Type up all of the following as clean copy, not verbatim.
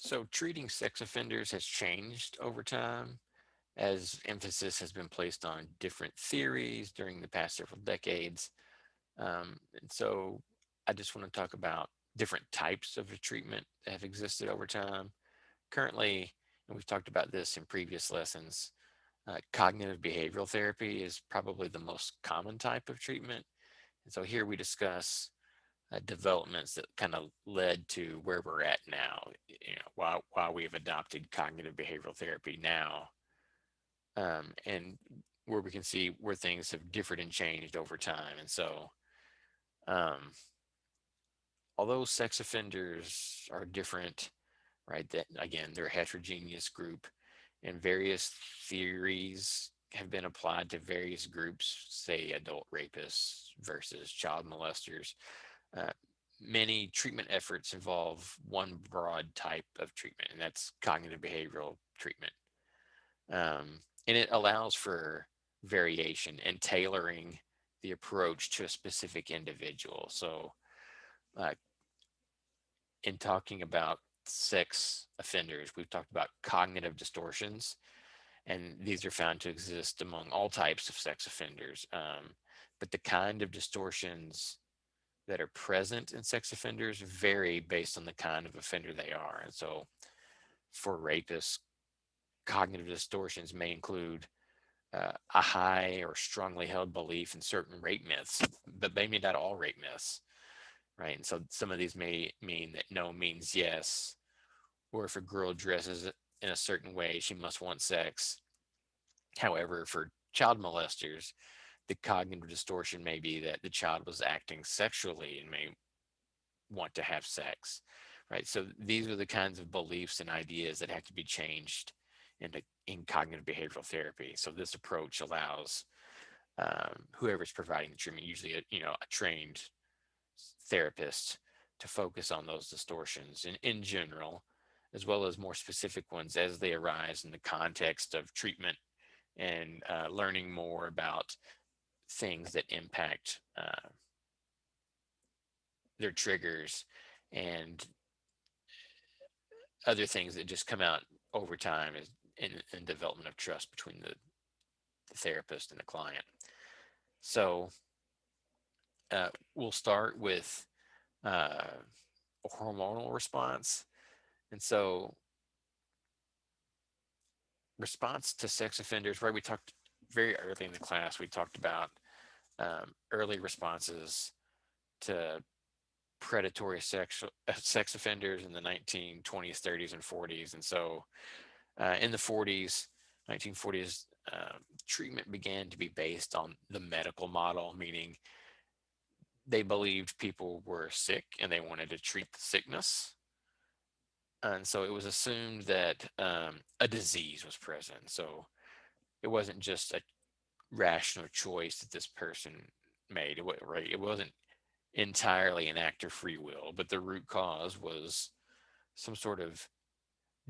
So, treating sex offenders has changed over time as emphasis has been placed on different theories during the past several decades. And so, I just want to talk about different types of treatment that have existed over time. Currently, and we've talked about this in previous lessons, cognitive behavioral therapy is probably the most common type of treatment. And so, here we discuss developments that kind of led to where we're at now. While we have adopted cognitive behavioral therapy now, and where we can see where things have differed and changed over time. And so, um, although sex offenders are different, right? That again, they're a heterogeneous group, and various theories have been applied to various groups, say adult rapists versus child molesters. Uh, Many treatment efforts involve one broad type of treatment, and that's cognitive behavioral treatment. And it allows for variation and tailoring the approach to a specific individual. So, uh, in talking about sex offenders, we've talked about cognitive distortions, and these are found to exist among all types of sex offenders. But the kind of distortions that are present in sex offenders vary based on the kind of offender they are. And so, for rapists, cognitive distortions may include a high or strongly held belief in certain rape myths, but maybe not all rape myths, right? And so some of these may mean that no means yes, or if a girl dresses in a certain way, she must want sex. However, for child molesters, the cognitive distortion may be that the child was acting sexually and may want to have sex, right? So these are the kinds of beliefs and ideas that have to be changed in cognitive behavioral therapy. So this approach allows whoever's providing the treatment, usually a trained therapist, to focus on those distortions in general, as well as more specific ones as they arise in the context of treatment and learning more about things that impact their triggers and other things that just come out over time is in development of trust between the therapist and the client. So we'll start with uh, a hormonal response. And so, response to sex offenders, right? We talked very early in the class, we talked about early responses to predatory sex offenders in the 1920s, 30s, and 40s. And so, in the 40s, 1940s, treatment began to be based on the medical model, meaning they believed people were sick and they wanted to treat the sickness. And so it was assumed that a disease was present. So it wasn't just a rational choice that this person made. Right? It wasn't entirely an act of free will, but the root cause was some sort of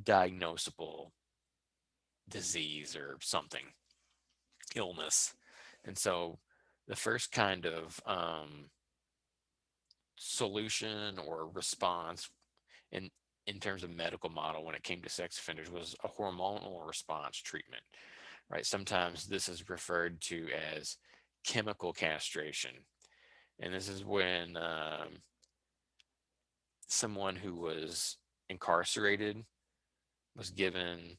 diagnosable disease or something, illness. And so the first kind of solution or response in in terms of medical model when it came to sex offenders was a hormonal response treatment, right? Sometimes this is referred to as chemical castration, and this is when someone who was incarcerated was given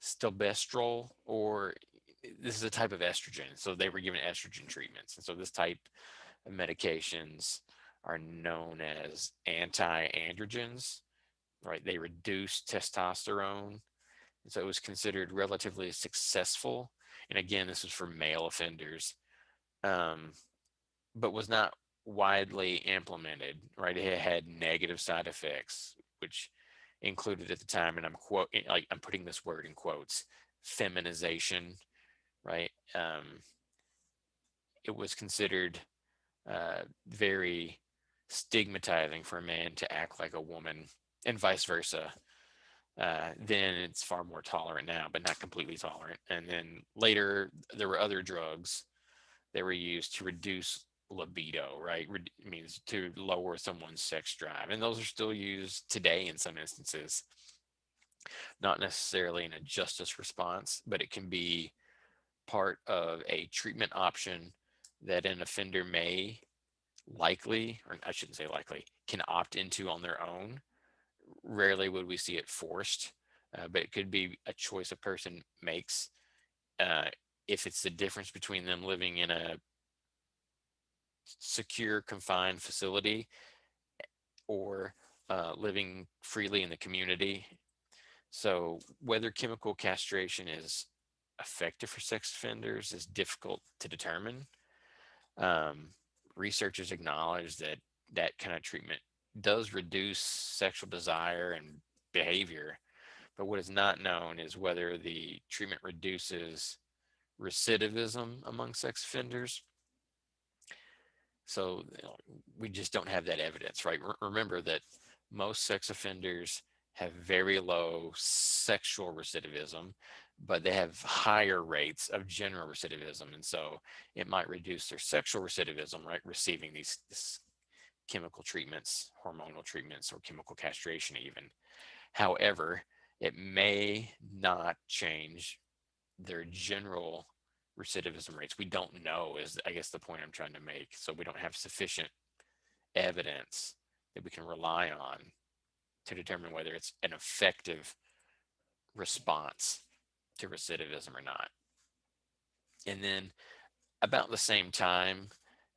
stilbestrol, or this is a type of estrogen, so they were given estrogen treatments. And so this type of medications are known as anti-androgens, right? They reduce testosterone. And so it was considered relatively successful. And again, this was for male offenders, um, but was not widely implemented, right? It had negative side effects, which included at the time, and I'm putting this word in quotes, feminization, right? It was considered very stigmatizing for a man to act like a woman, and vice versa. Then it's far more tolerant now, but not completely tolerant. And then later, there were other drugs that were used to reduce libido, right? It means to lower someone's sex drive. And those are still used today in some instances, not necessarily in a justice response, but it can be part of a treatment option that an offender may likely, or I shouldn't say likely, can opt into on their own. Rarely would we see it forced, but it could be a choice a person makes. Uh, if it's the difference between them living in a secure, confined facility or living freely in the community. So, whether chemical castration is effective for sex offenders is difficult to determine. Um, Researchers acknowledge that that kind of treatment does reduce sexual desire and behavior, but what is not known is whether the treatment reduces recidivism among sex offenders. So we just don't have that evidence, right? Remember that most sex offenders have very low sexual recidivism, but they have higher rates of general recidivism. And so it might reduce their sexual recidivism, right? Receiving these chemical treatments, hormonal treatments, or chemical castration, even. However, it may not change their general recidivism rates. We don't know, is I guess the point I'm trying to make. So we don't have sufficient evidence that we can rely on to determine whether it's an effective response to recidivism or not. And then about the same time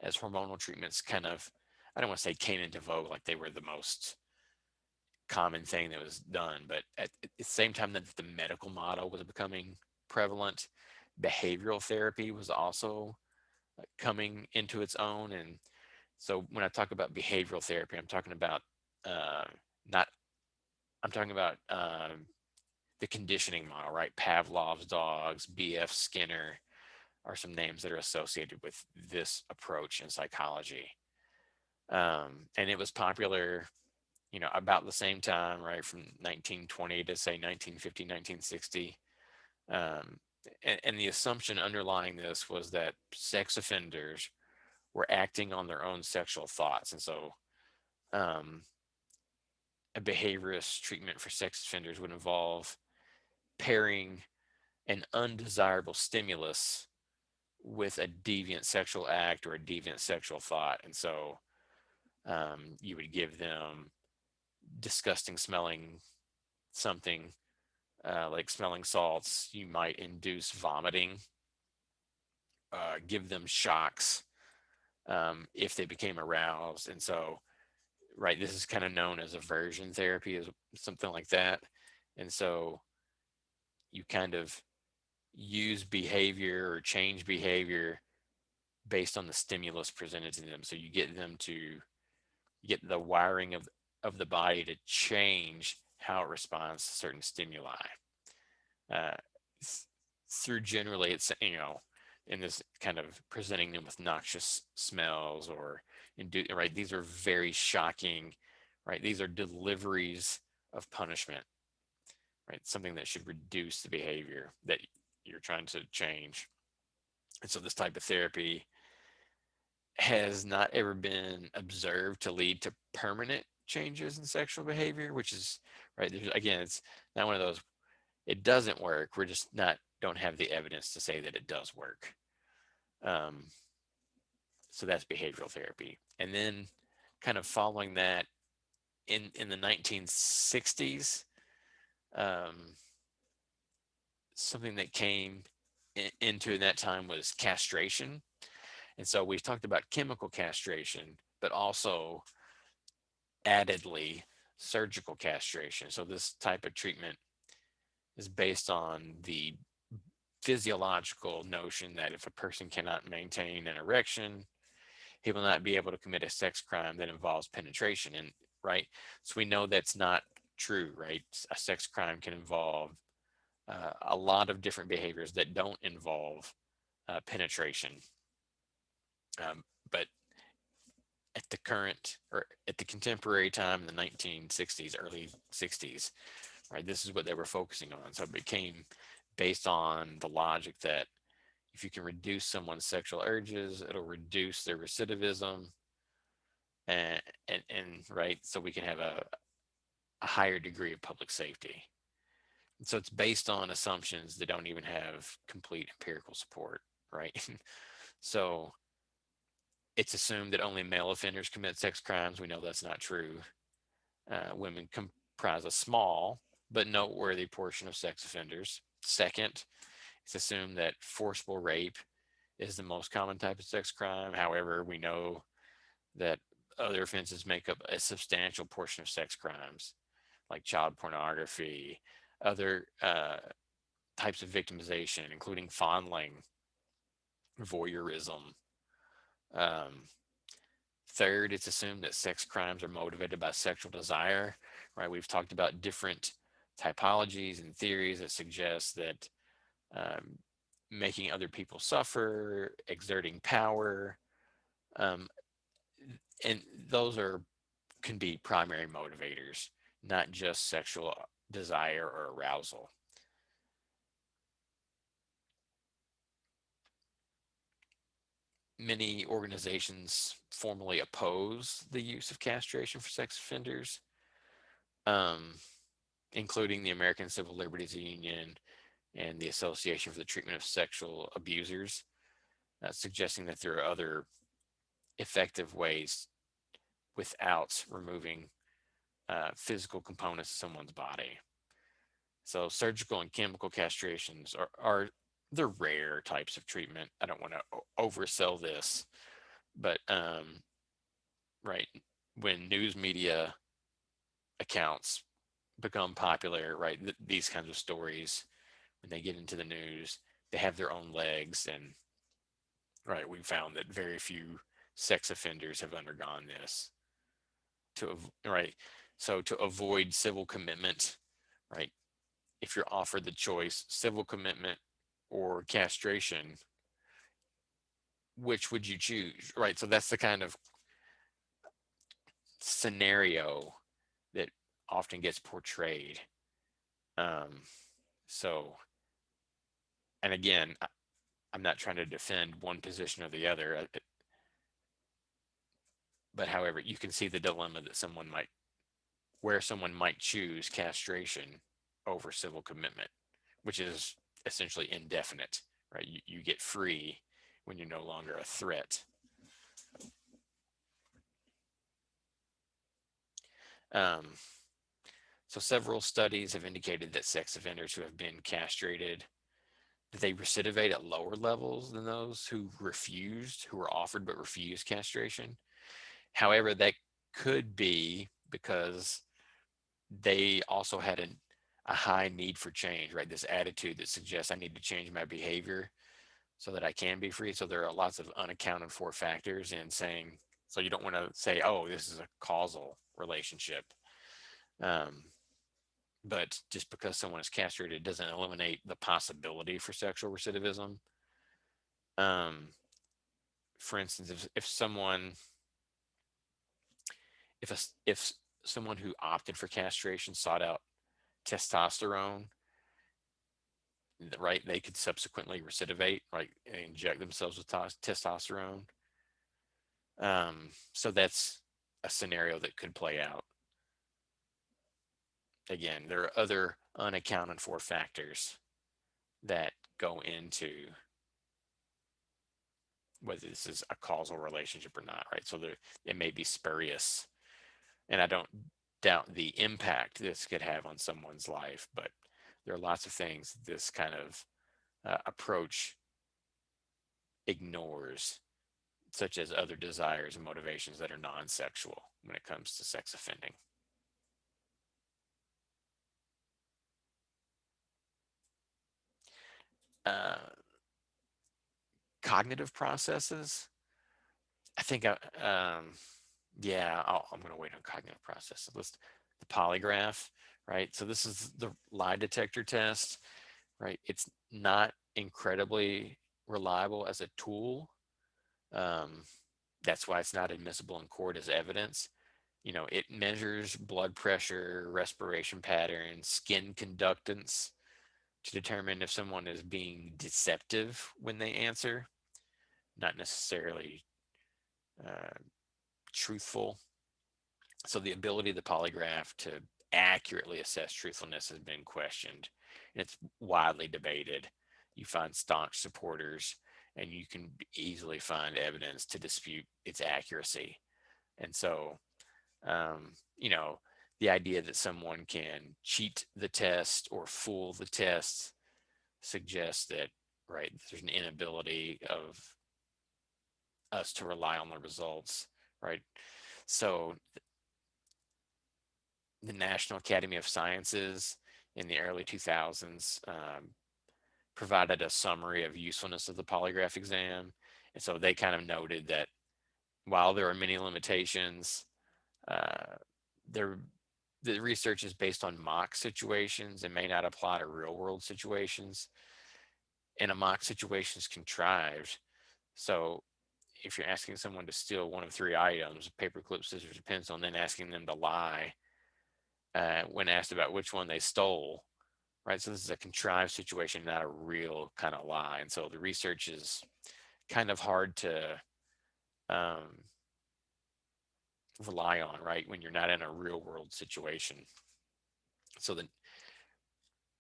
as hormonal treatments kind of, I don't want to say came into vogue like they were the most common thing that was done, but at the same time that the medical model was becoming prevalent, behavioral therapy was also coming into its own. And so when I talk about behavioral therapy, I'm talking about uh, not, I'm talking about the conditioning model, right? Pavlov's dogs, B.F. Skinner are some names that are associated with this approach in psychology. And it was popular, about the same time, right, from 1920 to say 1950, 1960. Um, and the assumption underlying this was that sex offenders were acting on their own sexual thoughts. And so um, a behaviorist treatment for sex offenders would involve pairing an undesirable stimulus with a deviant sexual act or a deviant sexual thought. And so you would give them disgusting smelling something like smelling salts. You might induce vomiting, give them shocks if they became aroused. And so, right, this is kind of known as aversion therapy, is something like that. And so you kind of use behavior or change behavior based on the stimulus presented to them. So you get them to get the wiring of the body to change how it responds to certain stimuli. Uh, Through generally, it's, in this kind of presenting them with noxious smells or right, these are very shocking, right? These are deliveries of punishment, right? Something that should reduce the behavior that you're trying to change. And so this type of therapy has not ever been observed to lead to permanent changes in sexual behavior, which is right. Again, it's not one of those, it doesn't work. We're just not, don't have the evidence to say that it does work. Um, so that's behavioral therapy. And then kind of following that in the 1960s, um, something that came into that time was castration. And so we've talked about chemical castration, but also addedly surgical castration. So this type of treatment is based on the physiological notion that if a person cannot maintain an erection, he will not be able to commit a sex crime that involves penetration. And right, so we know that's not true, right? A sex crime can involve a lot of different behaviors that don't involve penetration. But at the current, or at the contemporary time in the 1960s, early 60s, right, this is what they were focusing on. So it became based on the logic that if you can reduce someone's sexual urges, it'll reduce their recidivism, and right, so we can have a higher degree of public safety. And so it's based on assumptions that don't even have complete empirical support, right? So it's assumed that only male offenders commit sex crimes. We know that's not true. Women comprise a small but noteworthy portion of sex offenders. Second, it's assumed that forcible rape is the most common type of sex crime. However, we know that other offenses make up a substantial portion of sex crimes, like child pornography, other types of victimization, including fondling, voyeurism. Um, Third, it's assumed that sex crimes are motivated by sexual desire, right? We've talked about different typologies and theories that suggest that um, making other people suffer, exerting power, um, and those are can be primary motivators, not just sexual desire or arousal. Many organizations formally oppose the use of castration for sex offenders, um, including the American Civil Liberties Union and the Association for the Treatment of Sexual Abusers, suggesting that there are other effective ways without removing physical components of someone's body. So surgical and chemical castrations are the rare types of treatment. I don't want to oversell this, but right, when news media accounts become popular, right, these kinds of stories, when they get into the news, they have their own legs, and right, we found that very few sex offenders have undergone this right. So to avoid civil commitment, right, if you're offered the choice, civil commitment or castration, which would you choose? Right. So that's the kind of scenario that often gets portrayed. Um, so, and again, I'm not trying to defend one position or the other, but however, you can see the dilemma that where someone might choose castration over civil commitment, which is essentially indefinite, right? You get free when you're no longer a threat. Um, so several studies have indicated that sex offenders who have been castrated, that they recidivate at lower levels than those who were offered but refused castration. However, that could be because they also had a high need for change, right? This attitude that suggests I need to change my behavior so that I can be free. So there are lots of unaccounted for factors in saying, so you don't want to say, oh, this is a causal relationship. Um, but just because someone is castrated doesn't eliminate the possibility for sexual recidivism. Um, for instance, if a, if someone who opted for castration sought out testosterone, right, they could subsequently recidivate, right, and inject themselves with testosterone. So that's a scenario that could play out. Again, there are other unaccounted for factors that go into whether this is a causal relationship or not, right? So it may be spurious, and I don't doubt the impact this could have on someone's life, but there are lots of things this kind of approach ignores, such as other desires and motivations that are non-sexual when it comes to sex offending. Uh, Cognitive processes, I think, yeah, I'm going to wait on cognitive processes. The polygraph, right? So this is the lie detector test, right? It's not incredibly reliable as a tool. Um, that's why it's not admissible in court as evidence. It measures blood pressure, respiration patterns, skin conductance, to determine if someone is being deceptive when they answer, not necessarily uh, truthful. So the ability of the polygraph to accurately assess truthfulness has been questioned, and it's widely debated. You find staunch supporters, and you can easily find evidence to dispute its accuracy. And so, you know, the idea that someone can cheat the test or fool the test suggests that, right, there's an inability of us to rely on the results, right? So the National Academy of Sciences in the early 2000s provided a summary of usefulness of the polygraph exam. And so they kind of noted that while there are many limitations, uh, there the research is based on mock situations and may not apply to real world situations. And a mock situation is contrived. So if you're asking someone to steal one of three items, paperclip, scissors, or pencil, and then asking them to lie when asked about which one they stole, right? So this is a contrived situation, not a real kind of lie. And so the research is kind of hard to um, rely on, right? When you're not in a real world situation. So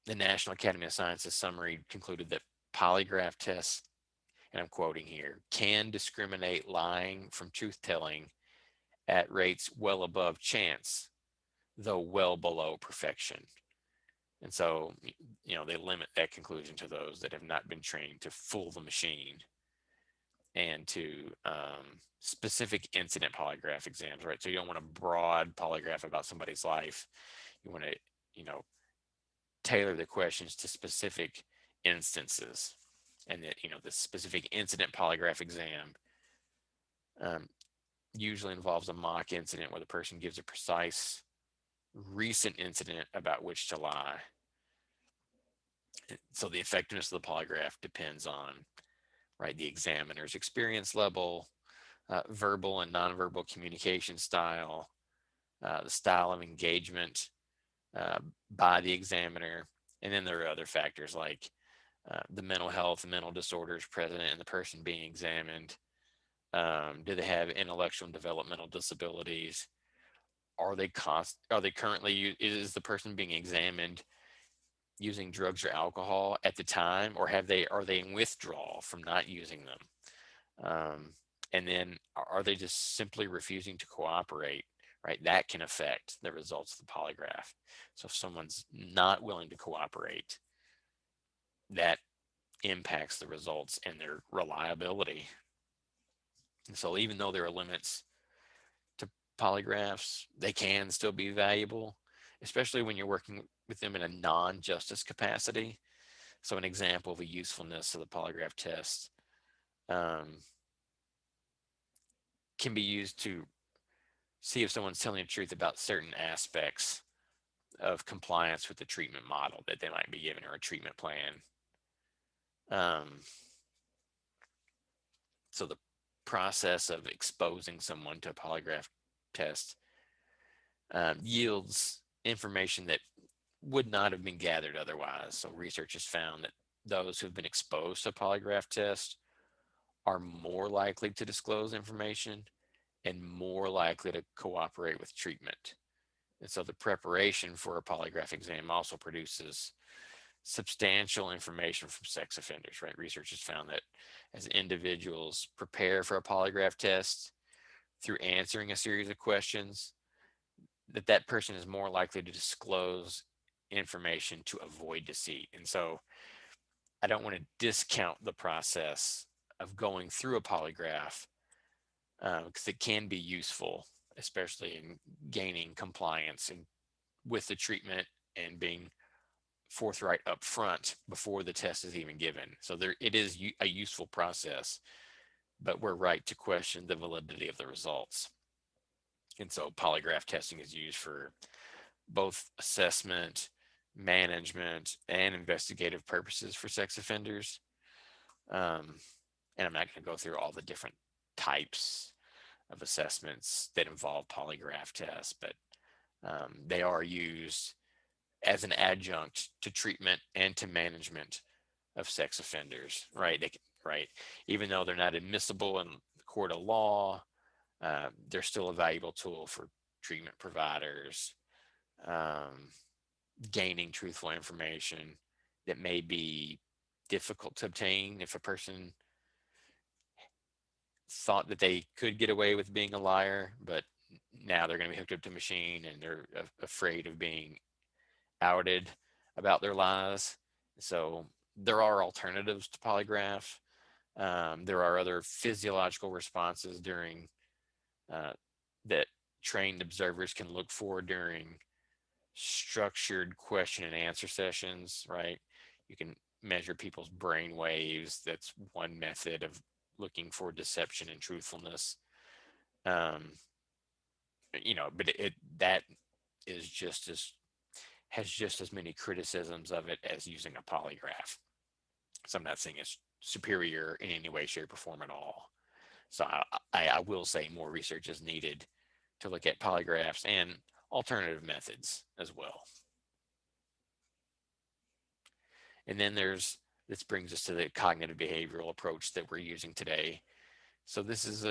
the National Academy of Sciences summary concluded that polygraph tests, and I'm quoting here, can discriminate lying from truth telling at rates well above chance, though well below perfection. And so, they limit that conclusion to those that have not been trained to fool the machine and to specific incident polygraph exams, right? So you don't want a broad polygraph about somebody's life. You want to, you know, tailor the questions to specific instances. And that, the specific incident polygraph exam um, usually involves a mock incident where the person gives a precise recent incident about which to lie. So the effectiveness of the polygraph depends on, right, the examiner's experience level, verbal and nonverbal communication style, the style of engagement uh, by the examiner, and then there are other factors like the mental health and mental disorders present in the person being examined. Do they have intellectual and developmental disabilities? Are they currently is the person being examined using drugs or alcohol at the time, or are they in withdrawal from not using them? And then are they just simply refusing to cooperate? Right, that can affect the results of the polygraph. So if someone's not willing to cooperate, that impacts the results and their reliability. And so even though there are limits to polygraphs, they can still be valuable, especially when you're working with them in a non-justice capacity. So an example of a usefulness of the polygraph test um, can be used to see if someone's telling the truth about certain aspects of compliance with the treatment model that they might be given or a treatment plan. Um, so the process of exposing someone to a polygraph test yields information that would not have been gathered otherwise. So research has found that those who've been exposed to a polygraph test are more likely to disclose information and more likely to cooperate with treatment. And so the preparation for a polygraph exam also produces substantial information from sex offenders, right? Research has found that as individuals prepare for a polygraph test through answering a series of questions, that person is more likely to disclose information to avoid deceit. And so I don't want to discount the process of going through a polygraph because it can be useful, especially in gaining compliance and with the treatment and being forthright up front before the test is even given. So it is a useful process, but we're right to question the validity of the results. And so polygraph testing is used for both assessment, management, and investigative purposes for sex offenders. Um, and I'm not going to go through all the different types of assessments that involve polygraph tests, but they are used as an adjunct to treatment and to management of sex offenders, right? Right, even though they're not admissible in the court of law, they're still a valuable tool for treatment providers, um, gaining truthful information that may be difficult to obtain if a person thought that they could get away with being a liar, but now they're going to be hooked up to a machine and they're afraid of being outed about their lies. So there are alternatives to polygraph. There are other physiological responses during uh, that trained observers can look for during structured question and answer sessions, right? You can measure people's brain waves. That's one method of looking for deception and truthfulness. Um, but that is just as has just as many criticisms of it as using a polygraph. So I'm not saying it's superior in any way, shape, or form at all. So I will say more research is needed to look at polygraphs and alternative methods as well. And then this brings us to the cognitive behavioral approach that we're using today. So this is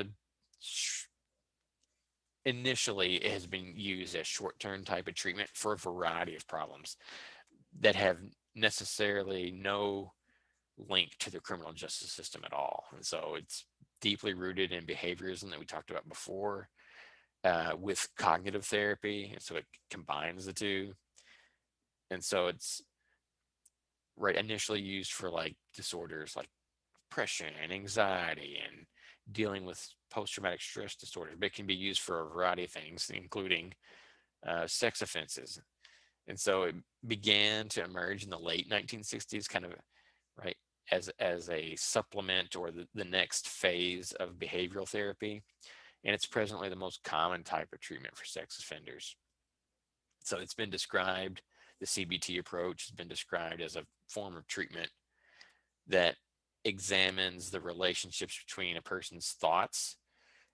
initially it has been used as short-term type of treatment for a variety of problems that have necessarily no link to the criminal justice system at all. And so it's deeply rooted in behaviorism that we talked about before, with cognitive therapy. And so it combines the two. And so it's right initially used for like disorders like depression and anxiety and dealing with post-traumatic stress disorders, but it can be used for a variety of things, including sex offenses. And so it began to emerge in the late 1960s, kind of right as a supplement or the next phase of behavioral therapy. And it's presently the most common type of treatment for sex offenders. So it's been described, the CBT approach has been described as a form of treatment that examines the relationships between a person's thoughts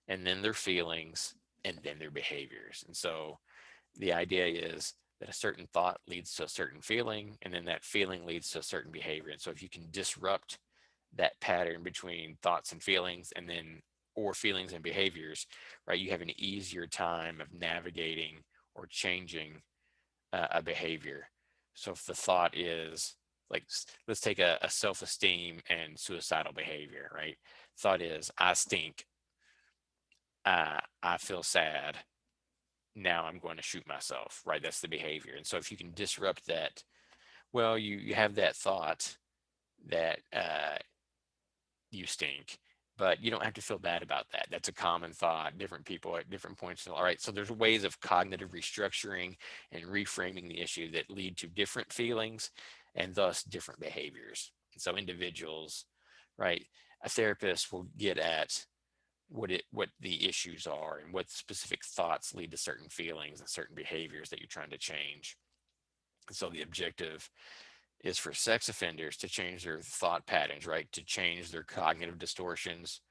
and then their feelings and then their behaviors. And so the idea is that a certain thought leads to a certain feeling, and then that feeling leads to a certain behavior. And so if you can disrupt that pattern between thoughts and feelings and then or feelings and behaviors, right, you have an easier time of navigating or changing a behavior. So if the thought is like, let's take a self-esteem and suicidal behavior, right? Thought is, I stink, I feel sad, now I'm going to shoot myself, right? That's the behavior. And so if you can disrupt that, well, you have that thought that you stink, but you don't have to feel bad about that. That's a common thought. Different people at different points. All right. So there's ways of cognitive restructuring and reframing the issue that lead to different feelings and thus different behaviors. And so individuals, right? A therapist will get at what the issues are and what specific thoughts lead to certain feelings and certain behaviors that you're trying to change. And so the objective is for sex offenders to change their thought patterns, right? To change their cognitive distortions,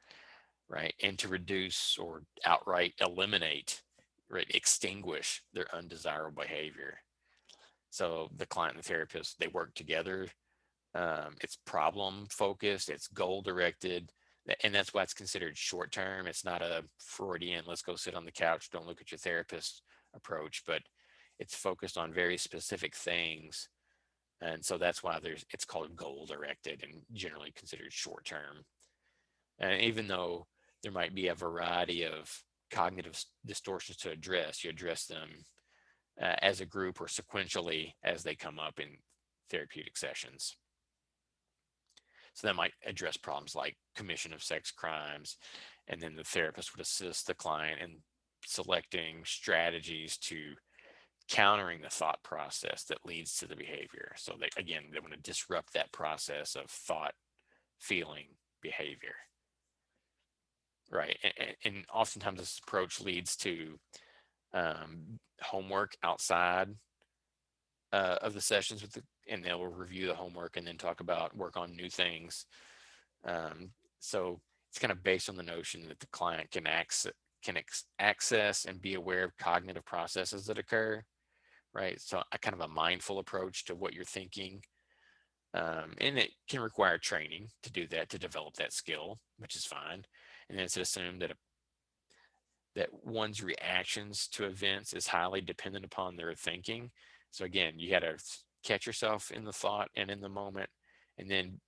right? And to reduce or outright eliminate, right? Extinguish their undesirable behavior. So the client and the therapist, they work together. It's problem focused, it's goal directed, and that's why it's considered short term. It's not a Freudian, let's go sit on the couch, don't look at your therapist approach, but it's focused on very specific things. And so that's why it's called goal directed and generally considered short term. And even though there might be a variety of cognitive distortions to address, you address them as a group or sequentially as they come up in therapeutic sessions. So that might address problems like commission of sex crimes, and then the therapist would assist the client in selecting strategies to countering the thought process that leads to the behavior. So they want to disrupt that process of thought, feeling, behavior. Right. And oftentimes this approach leads to homework outside of the sessions and they'll review the homework and then talk about work on new things. So it's kind of based on the notion that the client can access and be aware of cognitive processes that occur, right? So a kind of a mindful approach to what you're thinking. And it can require training to do that, to develop that skill, which is fine. And then it's assumed that one's reactions to events is highly dependent upon their thinking. So again, you got to catch yourself in the thought and in the moment, and then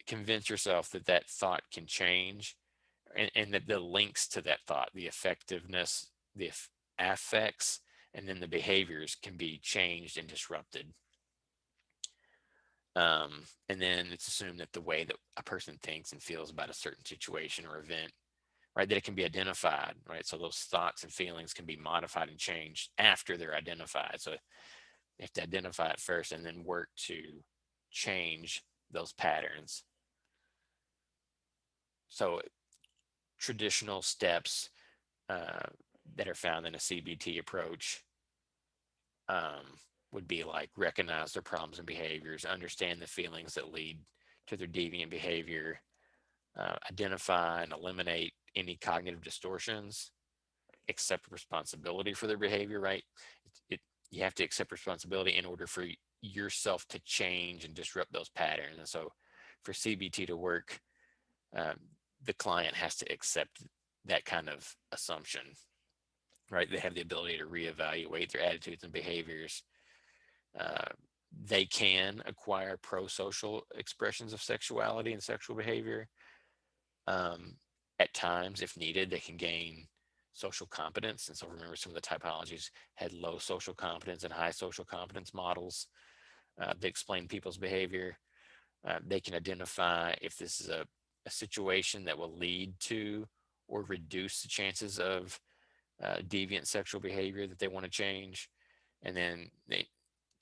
convince yourself that that thought can change, and that the links to that thought, the effectiveness, the affects, and then the behaviors can be changed and disrupted. And then it's assumed that the way that a person thinks and feels about a certain situation or event, right, that it can be identified, right? So those thoughts and feelings can be modified and changed after they're identified. So you have to identify it first and then work to change those patterns. So traditional steps uh, that are found in a CBT approach um, would be like recognize their problems and behaviors, understand the feelings that lead to their deviant behavior, identify and eliminate any cognitive distortions, accept responsibility for their behavior, right? You have to accept responsibility in order for yourself to change and disrupt those patterns. And so for CBT to work, um, the client has to accept that kind of assumption, right? They have the ability to reevaluate their attitudes and behaviors. Uh, they can acquire pro-social expressions of sexuality and sexual behavior. Um, at times, if needed, they can gain social competence. And so remember, some of the typologies had low social competence and high social competence models. They explain people's behavior. They can identify if this is a situation that will lead to or reduce the chances of deviant sexual behavior that they want to change. And then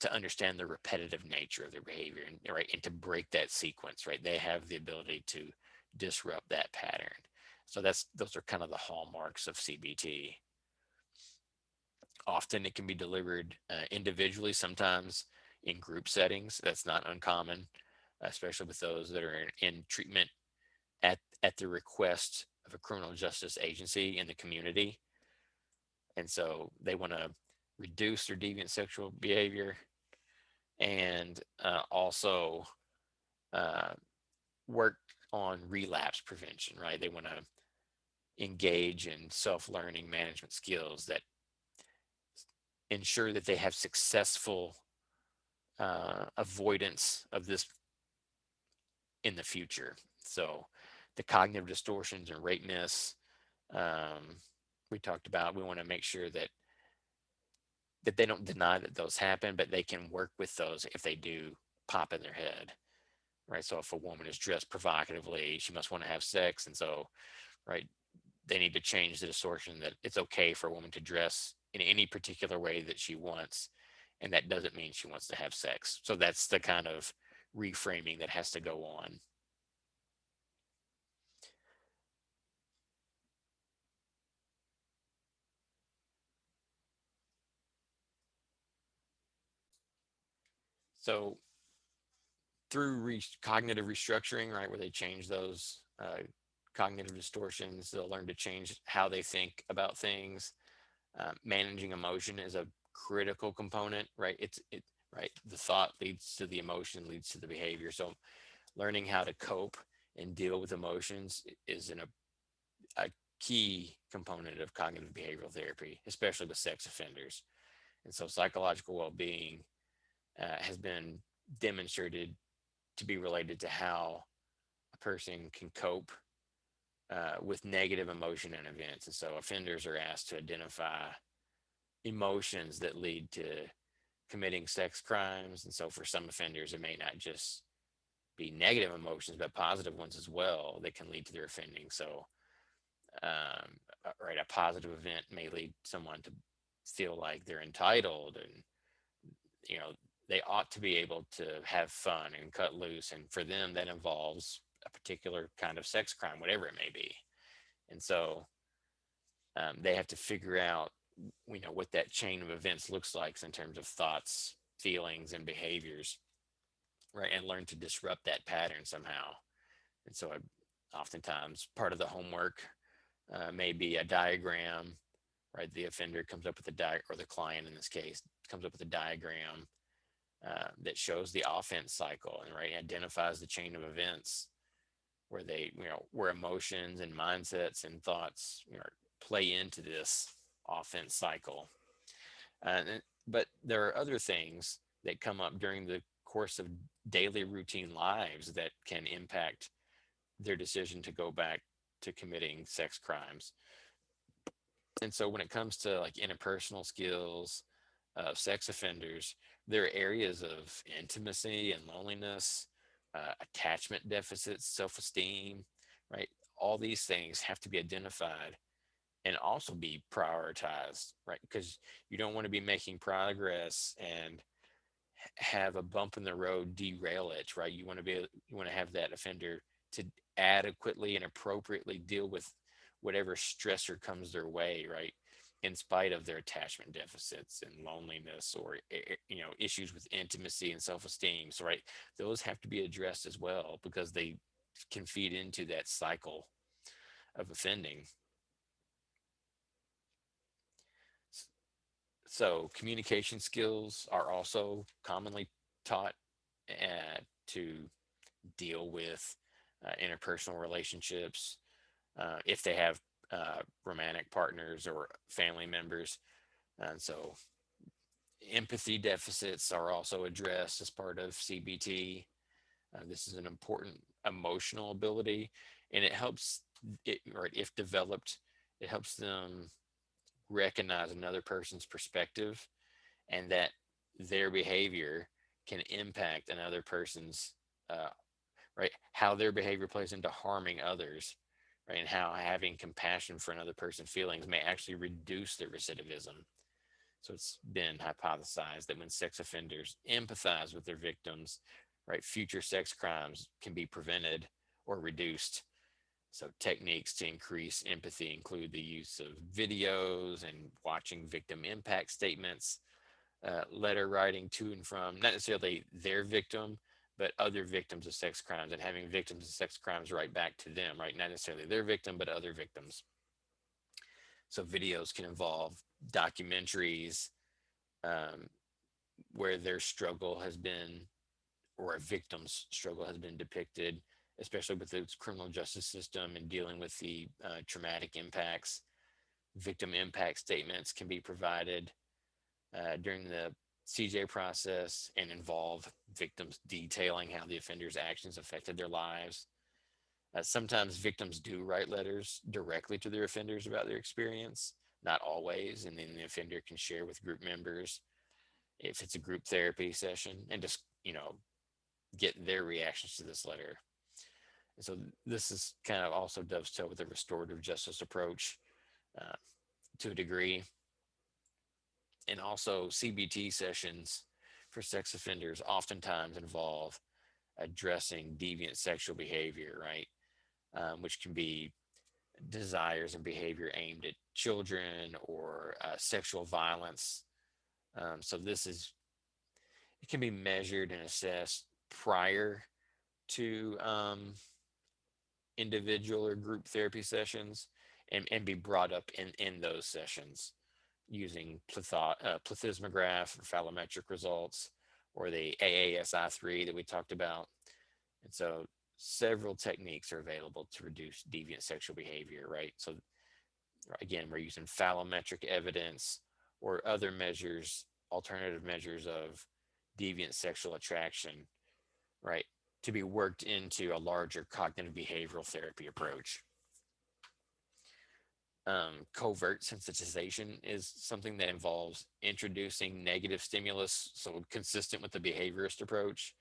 to understand the repetitive nature of their behavior, and right, and to break that sequence, right, they have the ability to disrupt that pattern. So those are kind of the hallmarks of CBT. Often it can be delivered individually, sometimes in group settings. That's not uncommon, especially with those that are in treatment at the request of a criminal justice agency in the community. And so they want to reduce their deviant sexual behavior, and also uh, work on relapse prevention, right? They want to engage in self-learning management skills that ensure that they have successful avoidance of this in the future. So the cognitive distortions and rape myths um, we talked about, we want to make sure that they don't deny that those happen, but they can work with those if they do pop in their head, right? So if a woman is dressed provocatively, she must want to have sex, and so, right, they need to change the distortion that it's okay for a woman to dress in any particular way that she wants, and that doesn't mean she wants to have sex. So that's the kind of reframing that has to go on. So through cognitive restructuring, right, where they change those cognitive distortions, they'll learn to change how they think about things. Managing emotion is a critical component, right? Right. The thought leads to the emotion, leads to the behavior. So learning how to cope and deal with emotions is a key component of cognitive behavioral therapy, especially with sex offenders. And so psychological well-being has been demonstrated to be related to how a person can cope with negative emotion and events. And so offenders are asked to identify emotions that lead to committing sex crimes. And so for some offenders, it may not just be negative emotions, but positive ones as well that can lead to their offending. So, right, a positive event may lead someone to feel like they're entitled, and you know they ought to be able to have fun and cut loose. And for them, that involves a particular kind of sex crime, whatever it may be. And so they have to figure out, what that chain of events looks like in terms of thoughts, feelings, and behaviors, right, and learn to disrupt that pattern somehow. And so, oftentimes, part of the homework may be a diagram right? The offender comes up with a or the client in this case comes up with a diagram that shows the offense cycle and right identifies the chain of events where where emotions and mindsets and thoughts play into this offense cycle. But there are other things that come up during the course of daily routine lives that can impact their decision to go back to committing sex crimes. And so when it comes to like interpersonal skills of sex offenders, there are areas of intimacy and loneliness, attachment deficits, self-esteem, right? All these things have to be identified and also be prioritized, right? Because you don't want to be making progress and have a bump in the road derail it, right? You want to have that offender to adequately and appropriately deal with whatever stressor comes their way, right? In spite of their attachment deficits and loneliness or issues with intimacy and self-esteem. So right, those have to be addressed as well because they can feed into that cycle of offending. So communication skills are also commonly taught to deal with interpersonal relationships if they have romantic partners or family members. And so empathy deficits are also addressed as part of CBT. This is an important emotional ability, and it helps it, or if developed, it helps them recognize another person's perspective and that their behavior can impact another person's uh, right, how their behavior plays into harming others, right, and how having compassion for another person's feelings may actually reduce their recidivism. So it's been hypothesized that when sex offenders empathize with their victims, right, future sex crimes can be prevented or reduced. So techniques to increase empathy include the use of videos and watching victim impact statements, letter writing to and from not necessarily their victim, but other victims of sex crimes, and having victims of sex crimes write back to them, right? Not necessarily their victim, but other victims. So videos can involve documentaries um, where their struggle has been, or a victim's struggle has been depicted, especially with the criminal justice system and dealing with the traumatic impacts. Victim impact statements can be provided during the CJ process and involve victims detailing how the offender's actions affected their lives. Sometimes victims do write letters directly to their offenders about their experience, not always, and then the offender can share with group members if it's a group therapy session and just, get their reactions to this letter. And so this is kind of also dovetail with the restorative justice approach uh, to a degree. And also CBT sessions for sex offenders oftentimes involve addressing deviant sexual behavior, right? Which can be desires and behavior aimed at children or sexual violence. So this is, it can be measured and assessed prior to individual or group therapy sessions and be brought up in those sessions using plethysmograph or phallometric results or the AASI3 that we talked about. And so several techniques are available to reduce deviant sexual behavior, right? So again, we're using phallometric evidence or other measures, alternative measures of deviant sexual attraction, right? To be worked into a larger cognitive behavioral therapy approach. Covert sensitization is something that involves introducing negative stimulus, so consistent with the behaviorist approach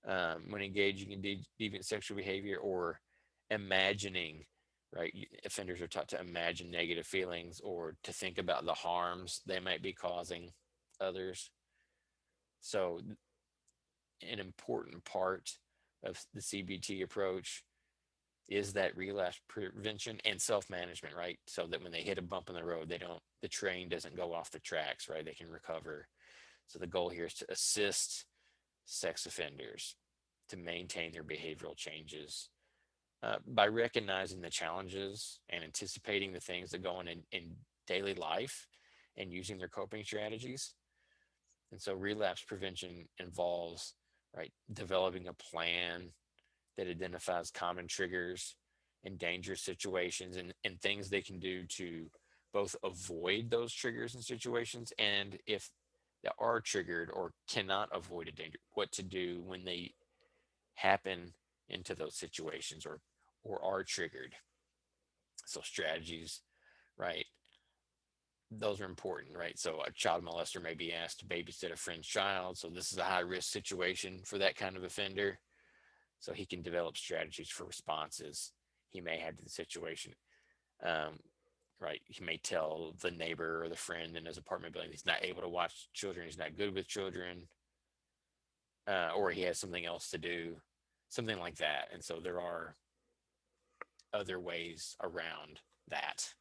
when engaging in deviant sexual behavior, or imagining, right? Offenders are taught to imagine negative feelings or to think about the harms they might be causing others. So, an important part of the CBT approach is that relapse prevention and self-management, right? So that when they hit a bump in the road, the train doesn't go off the tracks, right? They can recover. So the goal here is to assist sex offenders to maintain their behavioral changes by recognizing the challenges and anticipating the things that go on and daily life and using their coping strategies. And so relapse prevention involves, right, developing a plan that identifies common triggers and dangerous situations, and things they can do to both avoid those triggers and situations, and if they are triggered or cannot avoid a danger, what to do when they happen into those situations or are triggered. So strategies, right? Those are important, right? So a child molester may be asked to babysit a friend's child. So this is a high risk situation for that kind of offender. So he can develop strategies for responses he may have to the situation. Um, right. He may tell the neighbor or the friend in his apartment building he's not able to watch children, he's not good with children, or he has something else to do, something like that. And so there are other ways around that.